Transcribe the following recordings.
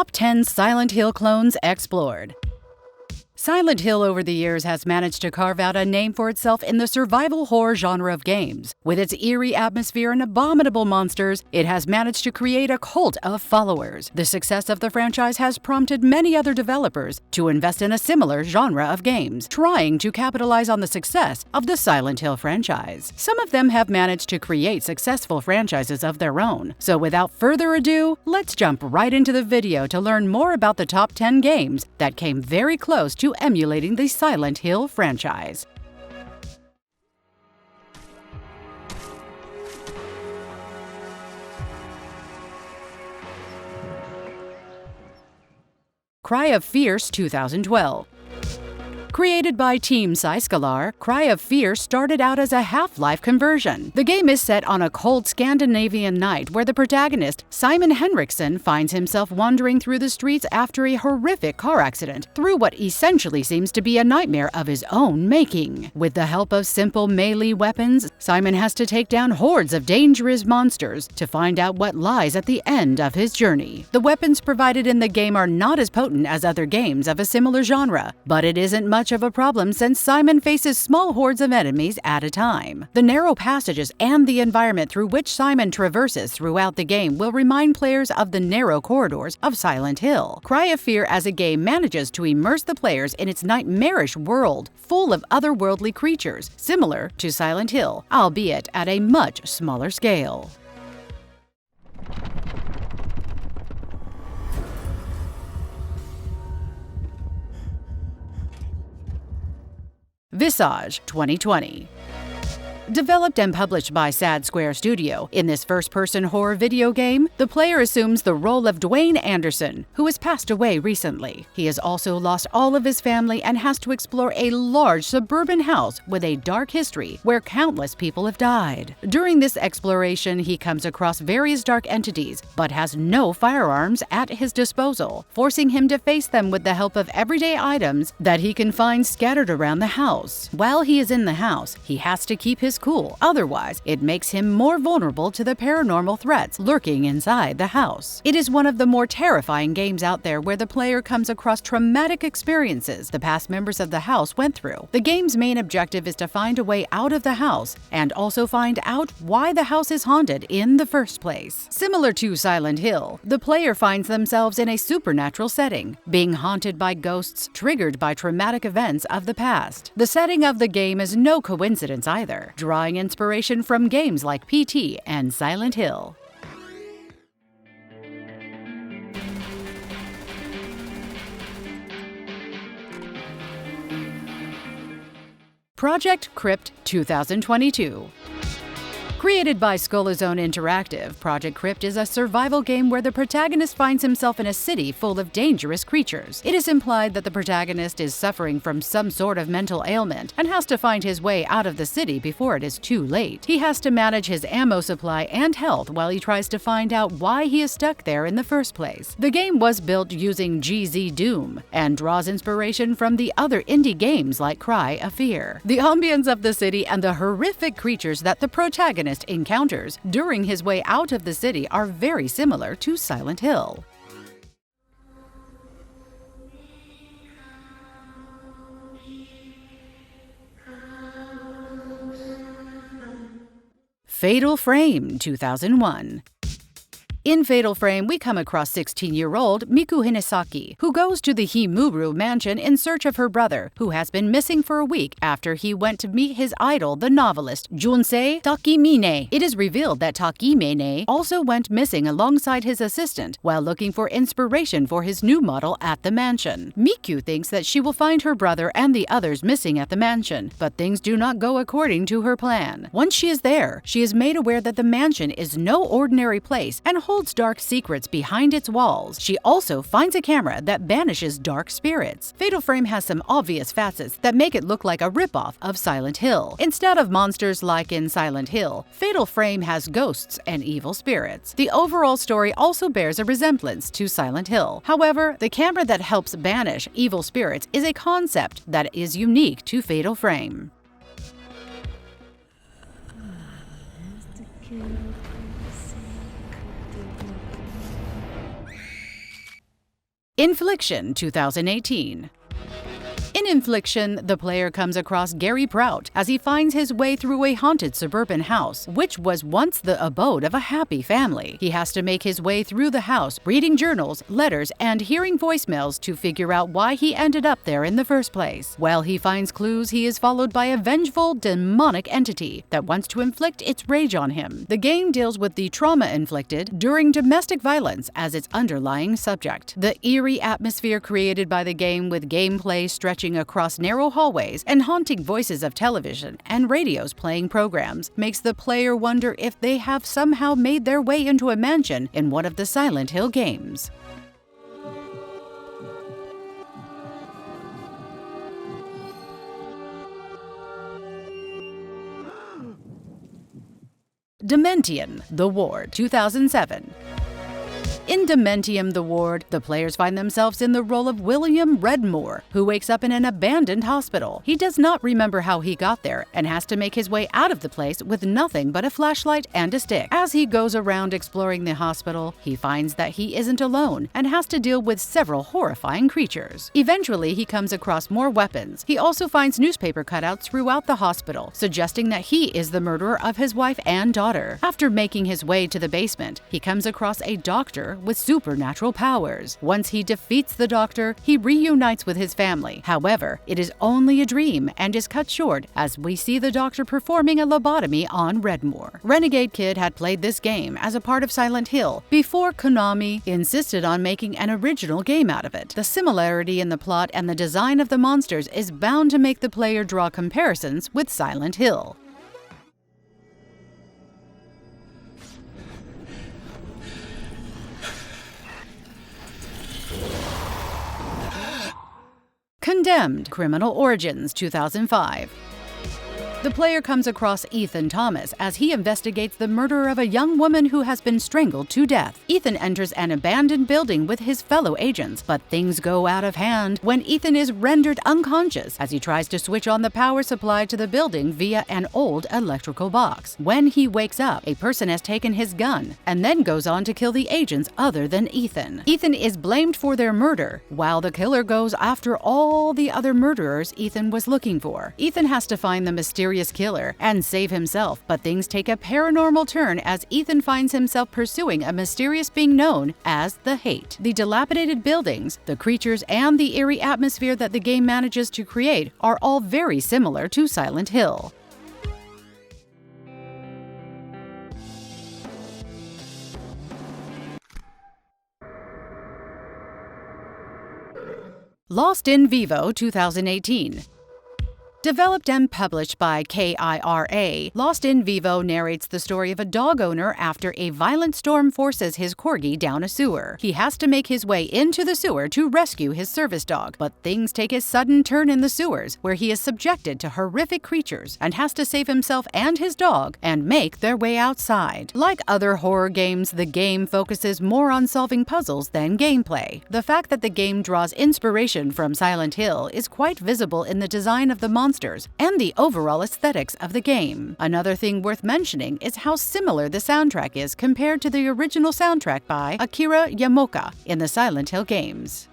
Top 10 Silent Hill clones explored. Silent Hill over the years has managed to carve out a name for itself in the survival horror genre of games. With its eerie atmosphere and abominable monsters, it has managed to create a cult of followers. The success of the franchise has prompted many other developers to invest in a similar genre of games, trying to capitalize on the success of the Silent Hill franchise. Some of them have managed to create successful franchises of their own. So without further ado, let's jump right into the video to learn more about the top 10 games that came very close to emulating the Silent Hill franchise. Cry of Fierce 2012. Created by Team Syscalar, Cry of Fear started out as a Half-Life conversion. The game is set on a cold Scandinavian night where the protagonist, Simon Henriksson, finds himself wandering through the streets after a horrific car accident through what essentially seems to be a nightmare of his own making. With the help of simple melee weapons, Simon has to take down hordes of dangerous monsters to find out what lies at the end of his journey. The weapons provided in the game are not as potent as other games of a similar genre, but it isn't much of a problem since Simon faces small hordes of enemies at a time. The narrow passages and the environment through which Simon traverses throughout the game will remind players of the narrow corridors of Silent Hill. Cry of Fear as a game manages to immerse the players in its nightmarish world full of otherworldly creatures, similar to Silent Hill, albeit at a much smaller scale. Visage 2020. Developed and published by Sad Square Studio, in this first-person horror video game, the player assumes the role of Dwayne Anderson, who has passed away recently. He has also lost all of his family and has to explore a large suburban house with a dark history where countless people have died. During this exploration, he comes across various dark entities, but has no firearms at his disposal, forcing him to face them with the help of everyday items that he can find scattered around the house. While he is in the house, he has to keep his cool, otherwise it makes him more vulnerable to the paranormal threats lurking inside the house. It is one of the more terrifying games out there where the player comes across traumatic experiences the past members of the house went through. The game's main objective is to find a way out of the house and also find out why the house is haunted in the first place. Similar to Silent Hill, the player finds themselves in a supernatural setting, being haunted by ghosts triggered by traumatic events of the past. The setting of the game is no coincidence either, drawing inspiration from games like PT and Silent Hill. Project Crypt 2022. Created by Skullazone Interactive, Project Crypt is a survival game where the protagonist finds himself in a city full of dangerous creatures. It is implied that the protagonist is suffering from some sort of mental ailment and has to find his way out of the city before it is too late. He has to manage his ammo supply and health while he tries to find out why he is stuck there in the first place. The game was built using GZ Doom and draws inspiration from the other indie games like Cry of Fear. The ambience of the city and the horrific creatures that the protagonist encounters during his way out of the city are very similar to Silent Hill. Fatal Frame 2001. In Fatal Frame, we come across 16-year-old Miku Hinesaki, who goes to the Himuru mansion in search of her brother, who has been missing for a week after he went to meet his idol, the novelist Junsei Takimine. It is revealed that Takimine also went missing alongside his assistant while looking for inspiration for his new model at the mansion. Miku thinks that she will find her brother and the others missing at the mansion, but things do not go according to her plan. Once she is there, she is made aware that the mansion is no ordinary place and holds dark secrets behind its walls. She also finds a camera that banishes dark spirits. Fatal Frame has some obvious facets that make it look like a ripoff of Silent Hill. Instead of monsters like in Silent Hill, Fatal Frame has ghosts and evil spirits. The overall story also bears a resemblance to Silent Hill. However, the camera that helps banish evil spirits is a concept that is unique to Fatal Frame. Infliction 2018. In Infliction, the player comes across Gary Prout as he finds his way through a haunted suburban house, which was once the abode of a happy family. He has to make his way through the house, reading journals, letters, and hearing voicemails to figure out why he ended up there in the first place. While he finds clues, he is followed by a vengeful, demonic entity that wants to inflict its rage on him. The game deals with the trauma inflicted during domestic violence as its underlying subject. The eerie atmosphere created by the game, with gameplay stretching across narrow hallways and haunting voices of television and radios playing programs, makes the player wonder if they have somehow made their way into a mansion in one of the Silent Hill games. Dementium: The Ward 2007. In Dementium: The Ward, the players find themselves in the role of William Redmore, who wakes up in an abandoned hospital. He does not remember how he got there and has to make his way out of the place with nothing but a flashlight and a stick. As he goes around exploring the hospital, he finds that he isn't alone and has to deal with several horrifying creatures. Eventually, he comes across more weapons. He also finds newspaper cutouts throughout the hospital, suggesting that he is the murderer of his wife and daughter. After making his way to the basement, he comes across a doctor with supernatural powers. Once he defeats the doctor, he reunites with his family. However, it is only a dream and is cut short as we see the doctor performing a lobotomy on Redmore. Renegade Kid had played this game as a part of Silent Hill before Konami insisted on making an original game out of it. The similarity in the plot and the design of the monsters is bound to make the player draw comparisons with Silent Hill. Condemned: Criminal Origins 2005. The player comes across Ethan Thomas as he investigates the murder of a young woman who has been strangled to death. Ethan enters an abandoned building with his fellow agents, but things go out of hand when Ethan is rendered unconscious as he tries to switch on the power supply to the building via an old electrical box. When he wakes up, a person has taken his gun and then goes on to kill the agents other than Ethan. Ethan is blamed for their murder, while the killer goes after all the other murderers Ethan was looking for. Ethan has to find the mysterious killer and save himself, but things take a paranormal turn as Ethan finds himself pursuing a mysterious being known as the Hate. The dilapidated buildings, the creatures, and the eerie atmosphere that the game manages to create are all very similar to Silent Hill. Lost in Vivo 2018. Developed and published by KIRA, Lost in Vivo narrates the story of a dog owner after a violent storm forces his corgi down a sewer. He has to make his way into the sewer to rescue his service dog, but things take a sudden turn in the sewers, where he is subjected to horrific creatures and has to save himself and his dog and make their way outside. Like other horror games, the game focuses more on solving puzzles than gameplay. The fact that the game draws inspiration from Silent Hill is quite visible in the design of the monsters and the overall aesthetics of the game. Another thing worth mentioning is how similar the soundtrack is compared to the original soundtrack by Akira Yamaoka in the Silent Hill games.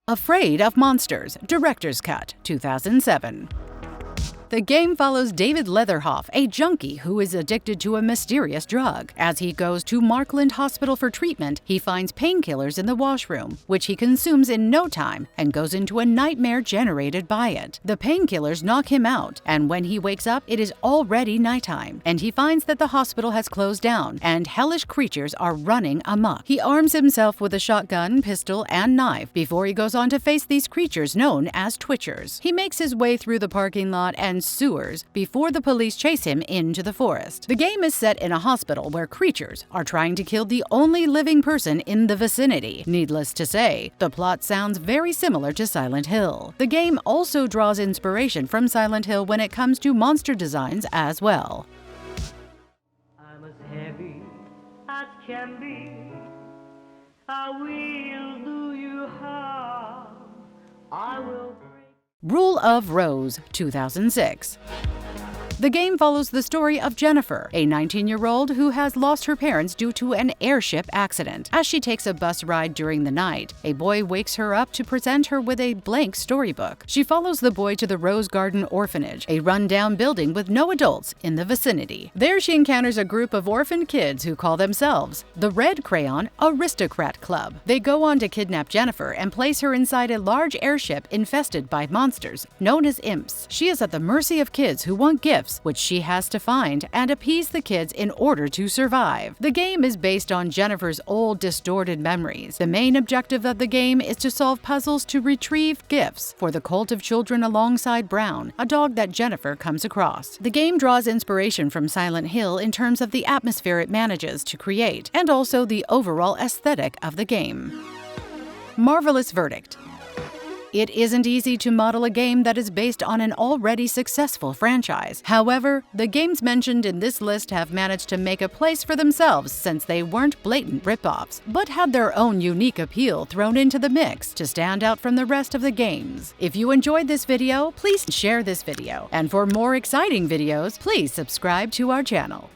Afraid of Monsters, Director's Cut 2007. The game follows David Leatherhoff, a junkie who is addicted to a mysterious drug. As he goes to Markland Hospital for treatment, he finds painkillers in the washroom, which he consumes in no time and goes into a nightmare generated by it. The painkillers knock him out, and when he wakes up, it is already nighttime, and he finds that the hospital has closed down and hellish creatures are running amok. He arms himself with a shotgun, pistol, and knife before he goes on to face these creatures known as Twitchers. He makes his way through the parking lot and sewers before the police chase him into the forest. The game is set in a hospital where creatures are trying to kill the only living person in the vicinity. Needless to say, the plot sounds very similar to Silent Hill. The game also draws inspiration from Silent Hill when it comes to monster designs as well. I'm as heavy as can be. I will do you harm. I will break. Rule of Rose, 2006. The game follows the story of Jennifer, a 19-year-old who has lost her parents due to an airship accident. As she takes a bus ride during the night, a boy wakes her up to present her with a blank storybook. She follows the boy to the Rose Garden Orphanage, a run-down building with no adults in the vicinity. There she encounters a group of orphaned kids who call themselves the Red Crayon Aristocrat Club. They go on to kidnap Jennifer and place her inside a large airship infested by monsters known as imps. She is at the mercy of kids who want gifts, which she has to find and appease the kids in order to survive. The game is based on Jennifer's old, distorted memories. The main objective of the game is to solve puzzles to retrieve gifts for the cult of children alongside Brown, a dog that Jennifer comes across. The game draws inspiration from Silent Hill in terms of the atmosphere it manages to create, and also the overall aesthetic of the game. Marvelous verdict. It isn't easy to model a game that is based on an already successful franchise. However, the games mentioned in this list have managed to make a place for themselves since they weren't blatant ripoffs, but had their own unique appeal thrown into the mix to stand out from the rest of the games. If you enjoyed this video, please share this video. And for more exciting videos, please subscribe to our channel.